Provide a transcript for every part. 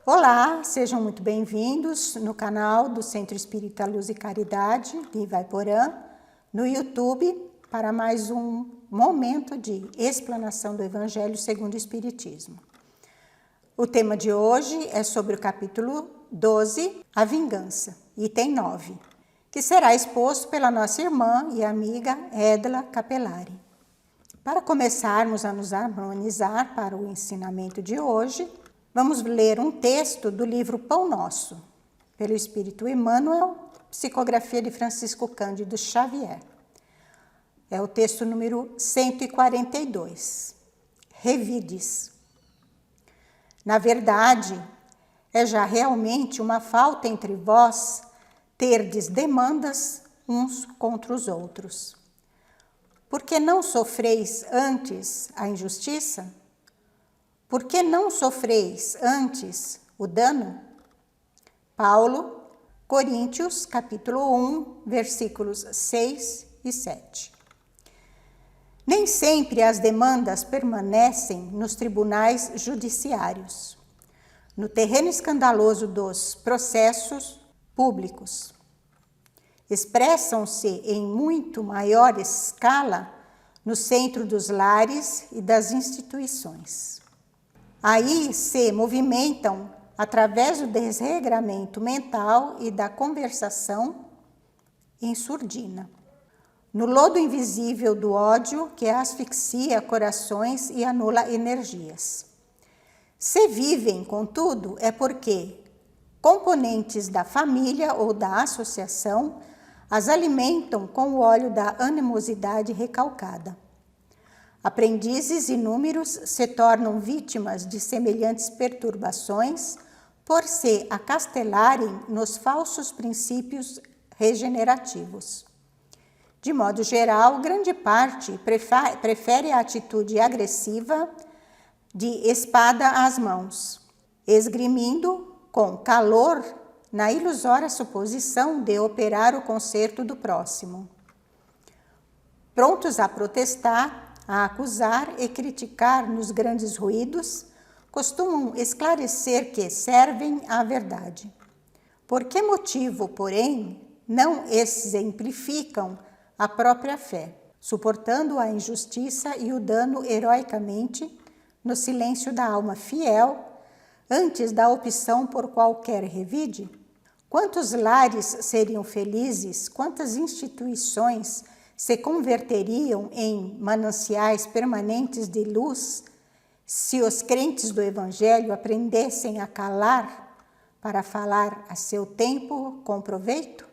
Olá, sejam muito bem-vindos no canal do Centro Espírita Luz e Caridade de Ivaiporã, no YouTube, para mais um momento de explanação do Evangelho segundo o Espiritismo. O tema de hoje é sobre o capítulo 12, a vingança, item 9, que será exposto pela nossa irmã e amiga Edla Capelari. Para começarmos a nos harmonizar para o ensinamento de hoje, vamos ler um texto do livro Pão Nosso, pelo Espírito Emmanuel, psicografia de Francisco Cândido Xavier. É o texto número 142. Revides. Na verdade, é já realmente uma falta entre vós terdes demandas uns contra os outros. Porque não sofreis antes a injustiça? Por que não sofreis antes o dano? Paulo, Coríntios, capítulo 1, versículos 6 e 7. Nem sempre as demandas permanecem nos tribunais judiciários, no terreno escandaloso dos processos públicos. Expressam-se em muito maior escala no centro dos lares e das instituições. Aí se movimentam através do desregramento mental e da conversação em surdina. No lodo invisível do ódio que asfixia corações e anula energias. Se vivem, contudo, é porque componentes da família ou da associação as alimentam com o óleo da animosidade recalcada. Aprendizes inúmeros se tornam vítimas de semelhantes perturbações por se acastelarem nos falsos princípios regenerativos. De modo geral, grande parte prefere a atitude agressiva de espada às mãos, esgrimindo com calor na ilusória suposição de operar o conserto do próximo. Prontos a protestar, a acusar e criticar nos grandes ruídos, costumam esclarecer que servem à verdade. Por que motivo, porém, não exemplificam a própria fé, suportando a injustiça e o dano heroicamente no silêncio da alma fiel, antes da opção por qualquer revide? Quantos lares seriam felizes, quantas instituições se converteriam em mananciais permanentes de luz se os crentes do Evangelho aprendessem a calar para falar a seu tempo com proveito?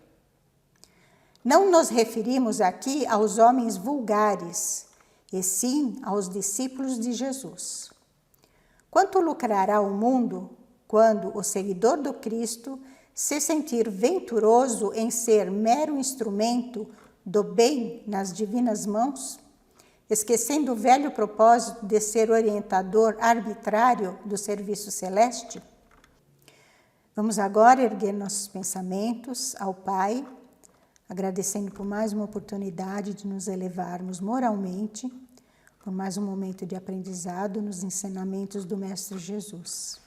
Não nos referimos aqui aos homens vulgares, e sim aos discípulos de Jesus. Quanto lucrará o mundo quando o seguidor do Cristo se sentir venturoso em ser mero instrumento do bem nas divinas mãos, esquecendo o velho propósito de ser orientador arbitrário do serviço celeste? Vamos agora erguer nossos pensamentos ao Pai, agradecendo por mais uma oportunidade de nos elevarmos moralmente, por mais um momento de aprendizado nos ensinamentos do Mestre Jesus.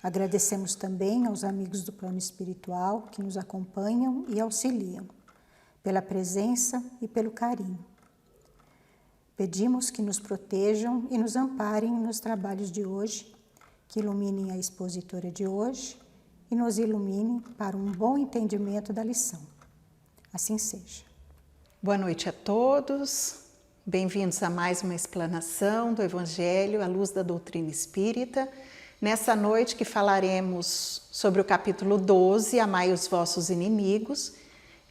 Agradecemos também aos amigos do plano espiritual que nos acompanham e auxiliam, pela presença e pelo carinho. Pedimos que nos protejam e nos amparem nos trabalhos de hoje, que iluminem a expositora de hoje e nos iluminem para um bom entendimento da lição. Assim seja. Boa noite a todos, bem-vindos a mais uma explanação do Evangelho à luz da doutrina espírita. Nessa noite que falaremos sobre o capítulo 12, Amai os vossos inimigos,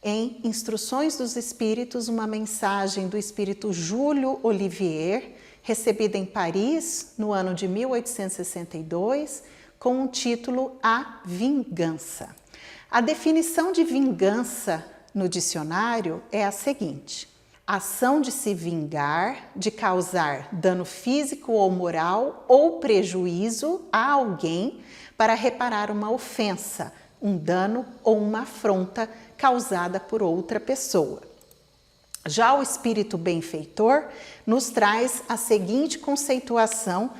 em Instruções dos Espíritos, uma mensagem do Espírito Júlio Olivier, recebida em Paris no ano de 1862, com o título A Vingança. A definição de vingança no dicionário é a seguinte: ação de se vingar, de causar dano físico ou moral ou prejuízo a alguém para reparar uma ofensa, um dano ou uma afronta causada por outra pessoa. Já o espírito benfeitor nos traz a seguinte conceituação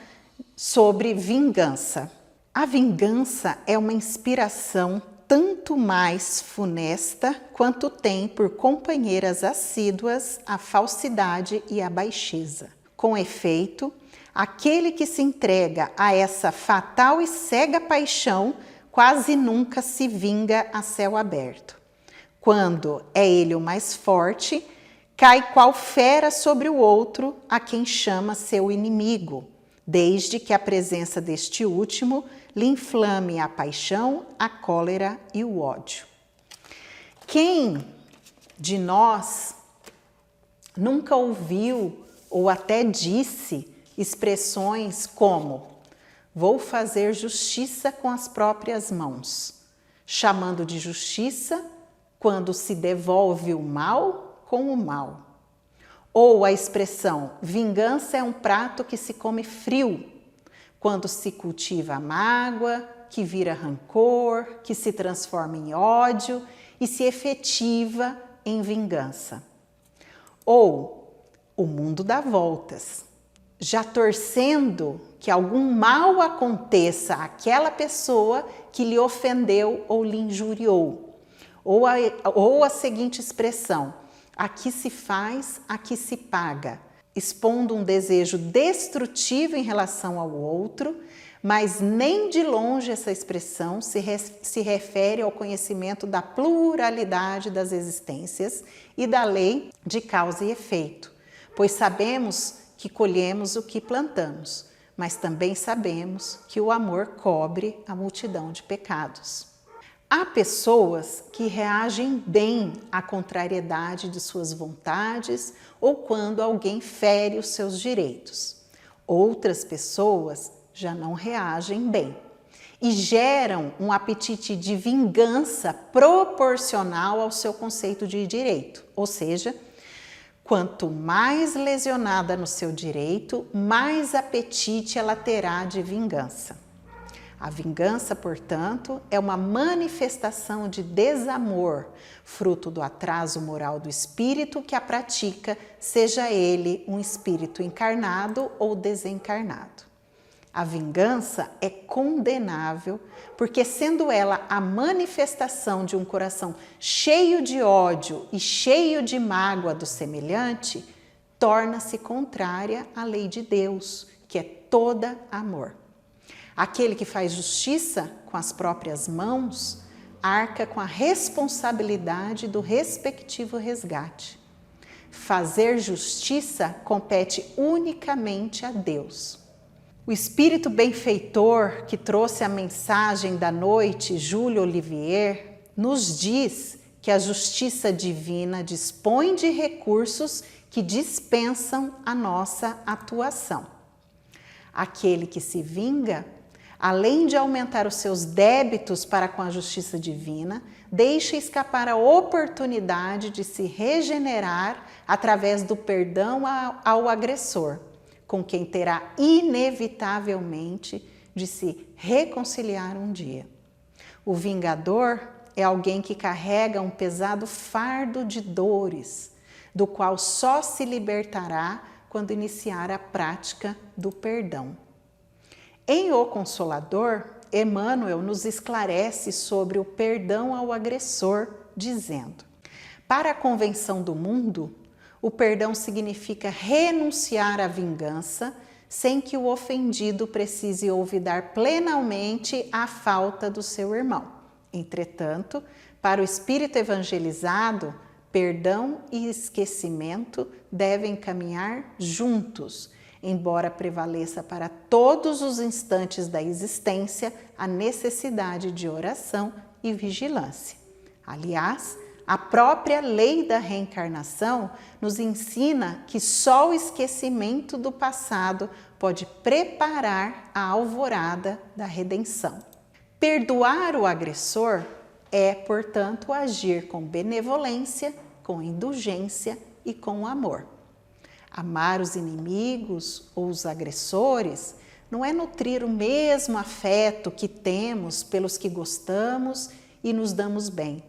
sobre vingança: A vingança é uma inspiração tanto mais funesta quanto tem por companheiras assíduas a falsidade e a baixeza. Com efeito, aquele que se entrega a essa fatal e cega paixão quase nunca se vinga a céu aberto. Quando é ele o mais forte, cai qual fera sobre o outro a quem chama seu inimigo, desde que a presença deste último lhe inflame a paixão, a cólera e o ódio. Quem de nós nunca ouviu ou até disse expressões como "vou fazer justiça com as próprias mãos", chamando de justiça quando se devolve o mal com o mal? Ou a expressão "vingança é um prato que se come frio", quando se cultiva a mágoa, que vira rancor, que se transforma em ódio e se efetiva em vingança. Ou o mundo dá voltas, já torcendo que algum mal aconteça àquela pessoa que lhe ofendeu ou lhe injuriou. Ou a seguinte expressão: aqui se faz, aqui se paga, expondo um desejo destrutivo em relação ao outro, mas nem de longe essa expressão se refere ao conhecimento da pluralidade das existências e da lei de causa e efeito, pois sabemos que colhemos o que plantamos, mas também sabemos que o amor cobre a multidão de pecados. Há pessoas que reagem bem à contrariedade de suas vontades ou quando alguém fere os seus direitos. Outras pessoas já não reagem bem e geram um apetite de vingança proporcional ao seu conceito de direito. Ou seja, quanto mais lesionada no seu direito, mais apetite ela terá de vingança. A vingança, portanto, é uma manifestação de desamor, fruto do atraso moral do espírito que a pratica, seja ele um espírito encarnado ou desencarnado. A vingança é condenável, porque sendo ela a manifestação de um coração cheio de ódio e cheio de mágoa do semelhante, torna-se contrária à lei de Deus, que é toda amor. Aquele que faz justiça com as próprias mãos arca com a responsabilidade do respectivo resgate. Fazer justiça compete unicamente a Deus. O espírito benfeitor que trouxe a mensagem da noite, Júlio Olivier, nos diz que a justiça divina dispõe de recursos que dispensam a nossa atuação. Aquele que se vinga, além de aumentar os seus débitos para com a justiça divina, deixa escapar a oportunidade de se regenerar através do perdão ao agressor, com quem terá inevitavelmente de se reconciliar um dia. O vingador é alguém que carrega um pesado fardo de dores, do qual só se libertará quando iniciar a prática do perdão. Em O Consolador, Emmanuel nos esclarece sobre o perdão ao agressor, dizendo: para a convenção do mundo, o perdão significa renunciar à vingança sem que o ofendido precise olvidar plenamente a falta do seu irmão. Entretanto, para o espírito evangelizado, perdão e esquecimento devem caminhar juntos, embora prevaleça para todos os instantes da existência a necessidade de oração e vigilância. Aliás, a própria lei da reencarnação nos ensina que só o esquecimento do passado pode preparar a alvorada da redenção. Perdoar o agressor é, portanto, agir com benevolência, com indulgência e com amor. Amar os inimigos ou os agressores não é nutrir o mesmo afeto que temos pelos que gostamos e nos damos bem,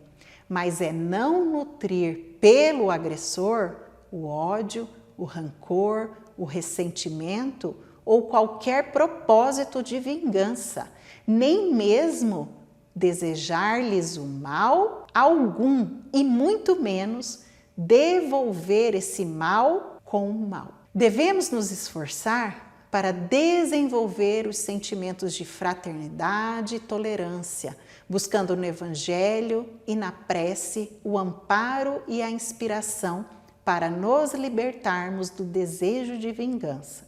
mas é não nutrir pelo agressor o ódio, o rancor, o ressentimento ou qualquer propósito de vingança, nem mesmo desejar-lhes o mal algum, e muito menos devolver esse mal com o mal. Devemos nos esforçar para desenvolver os sentimentos de fraternidade e tolerância, buscando no Evangelho e na prece o amparo e a inspiração para nos libertarmos do desejo de vingança.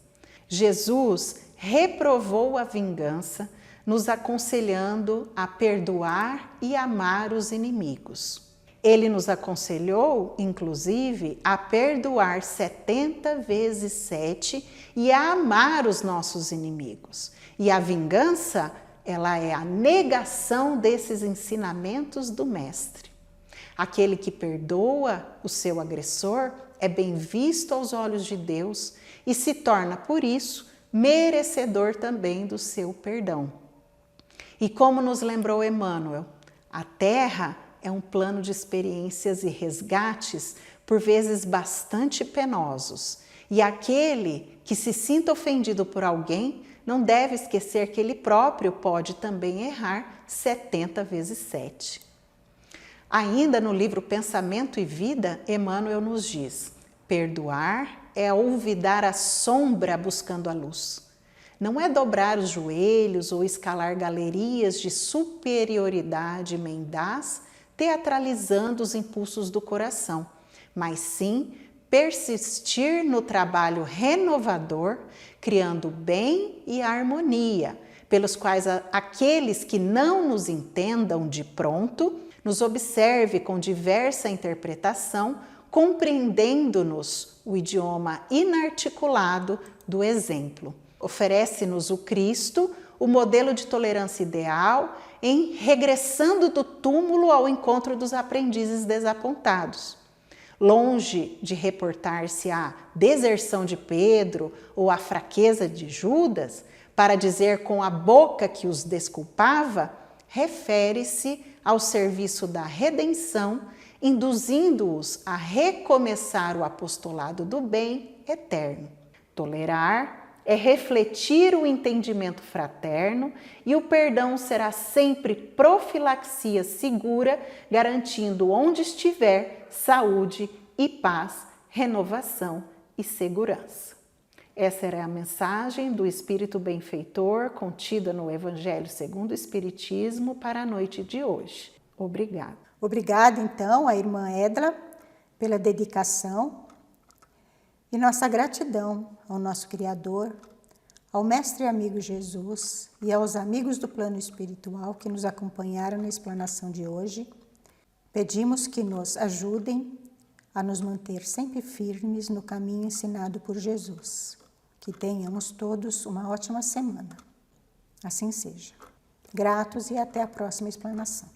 Jesus reprovou a vingança, nos aconselhando a perdoar e amar os inimigos. Ele nos aconselhou, inclusive, a perdoar 70 vezes 7 e a amar os nossos inimigos. E a vingança, ela é a negação desses ensinamentos do Mestre. Aquele que perdoa o seu agressor é bem visto aos olhos de Deus e se torna, por isso, merecedor também do seu perdão. E como nos lembrou Emmanuel, a Terra é um plano de experiências e resgates, por vezes bastante penosos. E aquele que se sinta ofendido por alguém não deve esquecer que ele próprio pode também errar 70 vezes 7. Ainda no livro Pensamento e Vida, Emmanuel nos diz: perdoar é olvidar a sombra buscando a luz. Não é dobrar os joelhos ou escalar galerias de superioridade mendaz, teatralizando os impulsos do coração, mas sim persistir no trabalho renovador, criando bem e harmonia, pelos quais aqueles que não nos entendam de pronto, nos observe com diversa interpretação, compreendendo-nos o idioma inarticulado do exemplo. Oferece-nos o Cristo, o modelo de tolerância ideal, em regressando do túmulo ao encontro dos aprendizes desapontados. Longe de reportar-se à deserção de Pedro ou à fraqueza de Judas, para dizer com a boca que os desculpava, refere-se ao serviço da redenção, induzindo-os a recomeçar o apostolado do bem eterno. Tolerar é refletir o entendimento fraterno e o perdão será sempre profilaxia segura, garantindo onde estiver saúde e paz, renovação e segurança. Essa era a mensagem do Espírito Benfeitor contida no Evangelho segundo o Espiritismo para a noite de hoje. Obrigada. Obrigada, então, à irmã Edla pela dedicação e nossa gratidão ao nosso Criador, ao Mestre e amigo Jesus e aos amigos do plano espiritual que nos acompanharam na explanação de hoje. Pedimos que nos ajudem a nos manter sempre firmes no caminho ensinado por Jesus. Que tenhamos todos uma ótima semana. Assim seja. Gratos e até a próxima explanação.